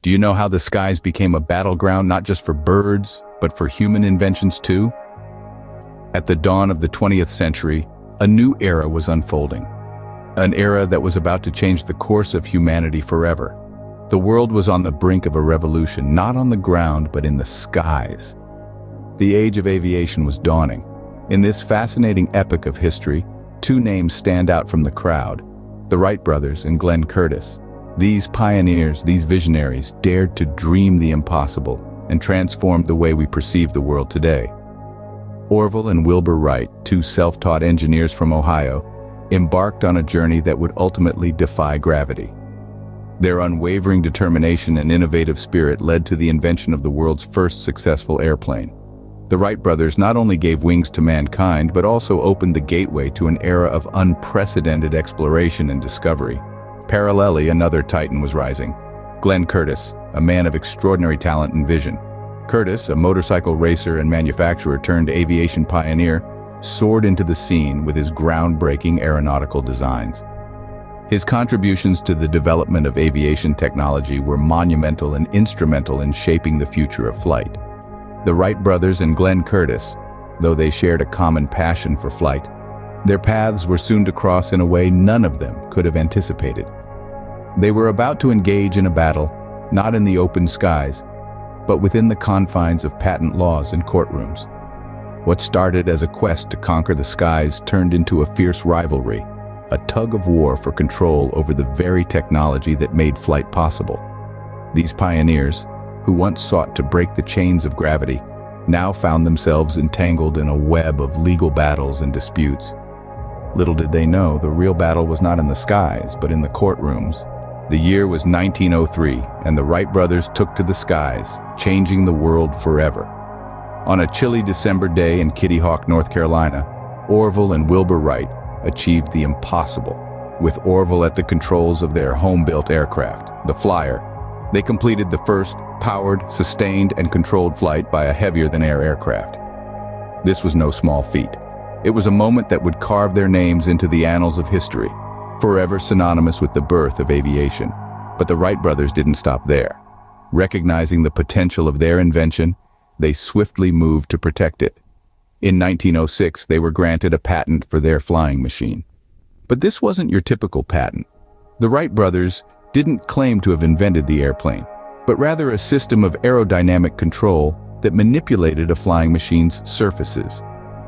Do you know how the skies became a battleground not just for birds, but for human inventions too? At the dawn of the 20th century, a new era was unfolding. An era that was about to change the course of humanity forever. The world was on the brink of a revolution, not on the ground, but in the skies. The age of aviation was dawning. In this fascinating epic of history, two names stand out from the crowd: the Wright brothers and Glenn Curtiss. These pioneers, these visionaries, dared to dream the impossible and transformed the way we perceive the world today. Orville and Wilbur Wright, two self-taught engineers from Ohio, embarked on a journey that would ultimately defy gravity. Their unwavering determination and innovative spirit led to the invention of the world's first successful airplane. The Wright brothers not only gave wings to mankind, but also opened the gateway to an era of unprecedented exploration and discovery. Parallelly, another titan was rising: Glenn Curtiss, a man of extraordinary talent and vision. Curtiss, a motorcycle racer and manufacturer turned aviation pioneer, soared into the scene with his groundbreaking aeronautical designs. His contributions to the development of aviation technology were monumental and instrumental in shaping the future of flight. The Wright brothers and Glenn Curtiss, though they shared a common passion for flight, their paths were soon to cross in a way none of them could have anticipated. They were about to engage in a battle, not in the open skies, but within the confines of patent laws and courtrooms. What started as a quest to conquer the skies turned into a fierce rivalry, a tug of war for control over the very technology that made flight possible. These pioneers, who once sought to break the chains of gravity, now found themselves entangled in a web of legal battles and disputes. Little did they know, the real battle was not in the skies, but in the courtrooms. The year was 1903, and the Wright brothers took to the skies, changing the world forever. On a chilly December day in Kitty Hawk, North Carolina, Orville and Wilbur Wright achieved the impossible. With Orville at the controls of their home-built aircraft, the Flyer, they completed the first powered, sustained, and controlled flight by a heavier-than-air aircraft. This was no small feat. It was a moment that would carve their names into the annals of history, forever synonymous with the birth of aviation. But the Wright brothers didn't stop there. Recognizing the potential of their invention, they swiftly moved to protect it. In 1906, they were granted a patent for their flying machine. But this wasn't your typical patent. The Wright brothers didn't claim to have invented the airplane, but rather a system of aerodynamic control that manipulated a flying machine's surfaces.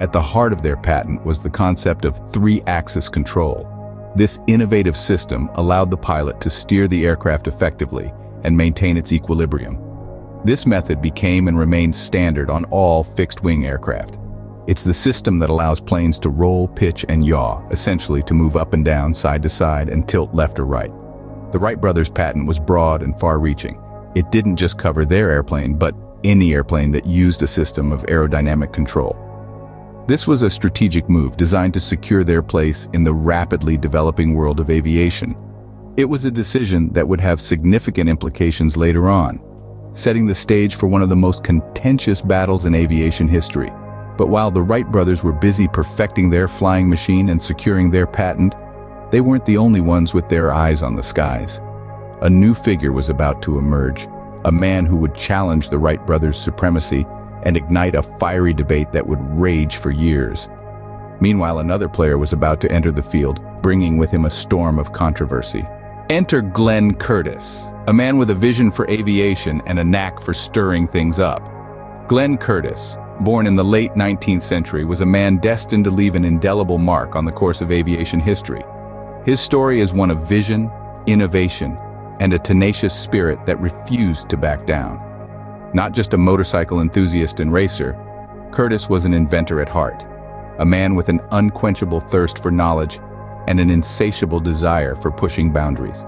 At the heart of their patent was the concept of three-axis control. This innovative system allowed the pilot to steer the aircraft effectively and maintain its equilibrium. This method became and remains standard on all fixed-wing aircraft. It's the system that allows planes to roll, pitch, and yaw, essentially to move up and down, side to side, and tilt left or right. The Wright brothers' patent was broad and far-reaching. It didn't just cover their airplane, but any airplane that used a system of aerodynamic control. This was a strategic move designed to secure their place in the rapidly developing world of aviation. It was a decision that would have significant implications later on, setting the stage for one of the most contentious battles in aviation history. But while the Wright brothers were busy perfecting their flying machine and securing their patent, they weren't the only ones with their eyes on the skies. A new figure was about to emerge, a man who would challenge the Wright brothers' supremacy and ignite a fiery debate that would rage for years. Meanwhile, another player was about to enter the field, bringing with him a storm of controversy. Enter Glenn Curtiss, a man with a vision for aviation and a knack for stirring things up. Glenn Curtiss, born in the late 19th century, was a man destined to leave an indelible mark on the course of aviation history. His story is one of vision, innovation, and a tenacious spirit that refused to back down. Not just a motorcycle enthusiast and racer, Curtiss was an inventor at heart, a man with an unquenchable thirst for knowledge and an insatiable desire for pushing boundaries.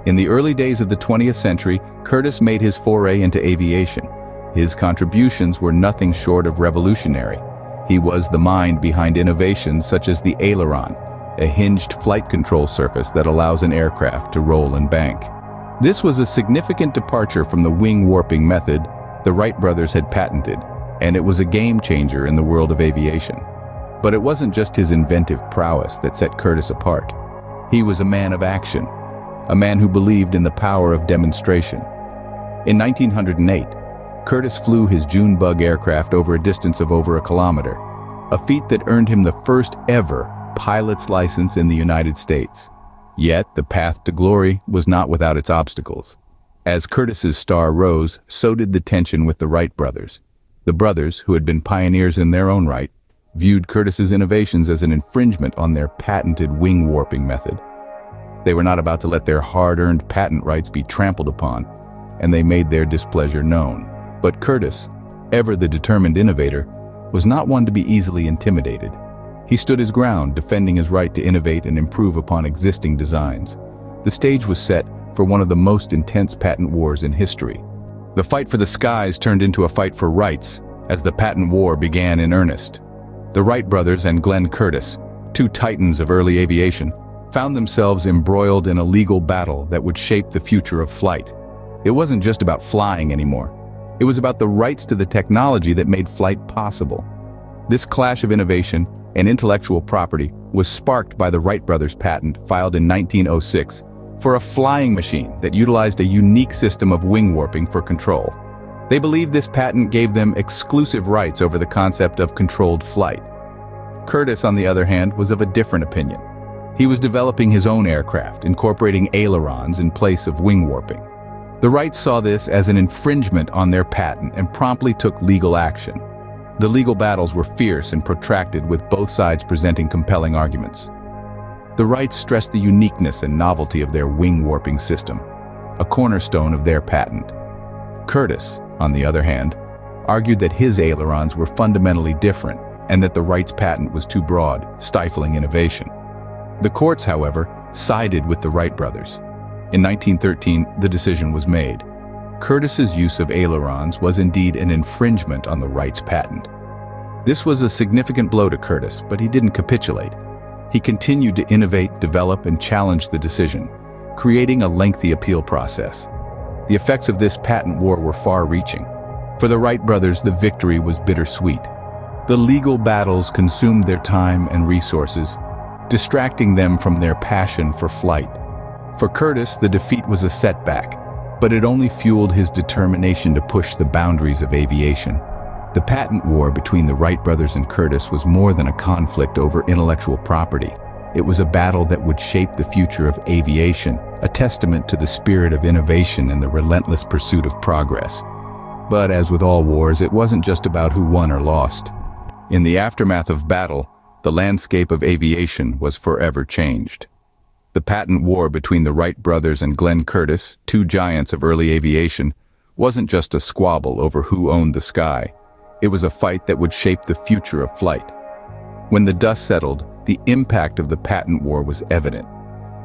In the early days of the 20th century, Curtiss made his foray into aviation. His contributions were nothing short of revolutionary. He was the mind behind innovations such as the aileron, a hinged flight control surface that allows an aircraft to roll and bank. This was a significant departure from the wing warping method the Wright brothers had patented, and it was a game changer in the world of aviation. But it wasn't just his inventive prowess that set Curtiss apart. He was a man of action, a man who believed in the power of demonstration. In 1908, Curtiss flew his Junebug aircraft over a distance of over a kilometer, a feat that earned him the first ever pilot's license in the United States. Yet, the path to glory was not without its obstacles. As Curtiss's star rose, so did the tension with the Wright brothers. The brothers, who had been pioneers in their own right, viewed Curtiss's innovations as an infringement on their patented wing warping method. They were not about to let their hard-earned patent rights be trampled upon, and they made their displeasure known. But Curtiss, ever the determined innovator, was not one to be easily intimidated. He stood his ground, defending his right to innovate and improve upon existing designs. The stage was set for one of the most intense patent wars in history. The fight for the skies turned into a fight for rights as the patent war began in earnest. The Wright brothers and Glenn Curtiss, two titans of early aviation, found themselves embroiled in a legal battle that would shape the future of flight. It wasn't just about flying anymore. It was about the rights to the technology that made flight possible. This clash of innovation and intellectual property was sparked by the Wright brothers' patent filed in 1906 for a flying machine that utilized a unique system of wing warping for control. They believed this patent gave them exclusive rights over the concept of controlled flight. Curtiss, on the other hand, was of a different opinion. He was developing his own aircraft, incorporating ailerons in place of wing warping. The Wrights saw this as an infringement on their patent and promptly took legal action. The legal battles were fierce and protracted, with both sides presenting compelling arguments. The Wrights stressed the uniqueness and novelty of their wing warping system, a cornerstone of their patent. Curtiss, on the other hand, argued that his ailerons were fundamentally different and that the Wrights' patent was too broad, stifling innovation. The courts, however, sided with the Wright brothers. In 1913, the decision was made. Curtiss's use of ailerons was indeed an infringement on the Wrights' patent. This was a significant blow to Curtiss, but he didn't capitulate. He continued to innovate, develop, and challenge the decision, creating a lengthy appeal process. The effects of this patent war were far-reaching. For the Wright brothers, the victory was bittersweet. The legal battles consumed their time and resources, distracting them from their passion for flight. For Curtiss, the defeat was a setback, but it only fueled his determination to push the boundaries of aviation. The patent war between the Wright brothers and Curtiss was more than a conflict over intellectual property. It was a battle that would shape the future of aviation, a testament to the spirit of innovation and the relentless pursuit of progress. But as with all wars, it wasn't just about who won or lost. In the aftermath of battle, the landscape of aviation was forever changed. The patent war between the Wright brothers and Glenn Curtiss, two giants of early aviation, wasn't just a squabble over who owned the sky. It was a fight that would shape the future of flight. When the dust settled, the impact of the patent war was evident.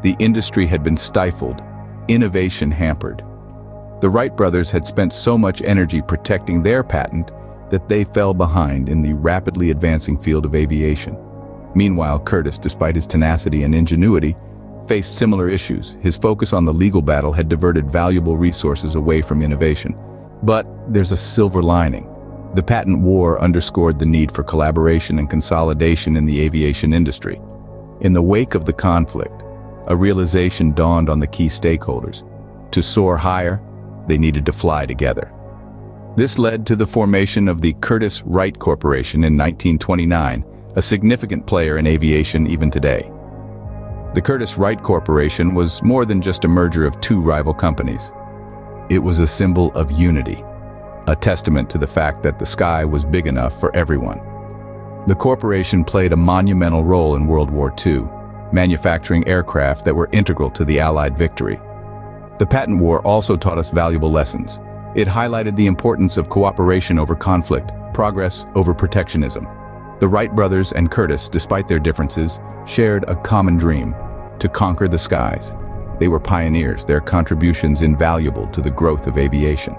The industry had been stifled, innovation hampered. The Wright brothers had spent so much energy protecting their patent that they fell behind in the rapidly advancing field of aviation. Meanwhile, Curtiss, despite his tenacity and ingenuity, faced similar issues. His focus on the legal battle had diverted valuable resources away from innovation. But there's a silver lining. The patent war underscored the need for collaboration and consolidation in the aviation industry. In the wake of the conflict, a realization dawned on the key stakeholders. To soar higher, they needed to fly together. This led to the formation of the Curtiss-Wright Corporation in 1929, a significant player in aviation even today. The Curtiss-Wright Corporation was more than just a merger of two rival companies. It was a symbol of unity, a testament to the fact that the sky was big enough for everyone. The corporation played a monumental role in World War II, manufacturing aircraft that were integral to the Allied victory. The patent war also taught us valuable lessons. It highlighted the importance of cooperation over conflict, progress over protectionism. The Wright brothers and Curtiss, despite their differences, shared a common dream: to conquer the skies. They were pioneers, their contributions invaluable to the growth of aviation.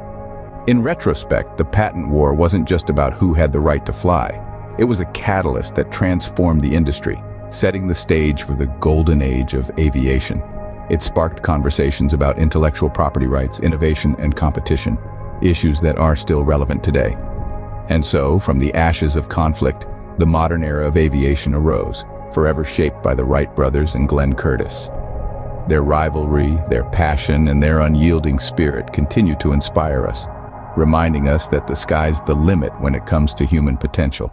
In retrospect, the patent war wasn't just about who had the right to fly. It was a catalyst that transformed the industry, setting the stage for the golden age of aviation. It sparked conversations about intellectual property rights, innovation, and competition, issues that are still relevant today. And so, from the ashes of conflict, the modern era of aviation arose, forever shaped by the Wright brothers and Glenn Curtiss. Their rivalry, their passion, and their unyielding spirit continue to inspire us, reminding us that the sky's the limit when it comes to human potential.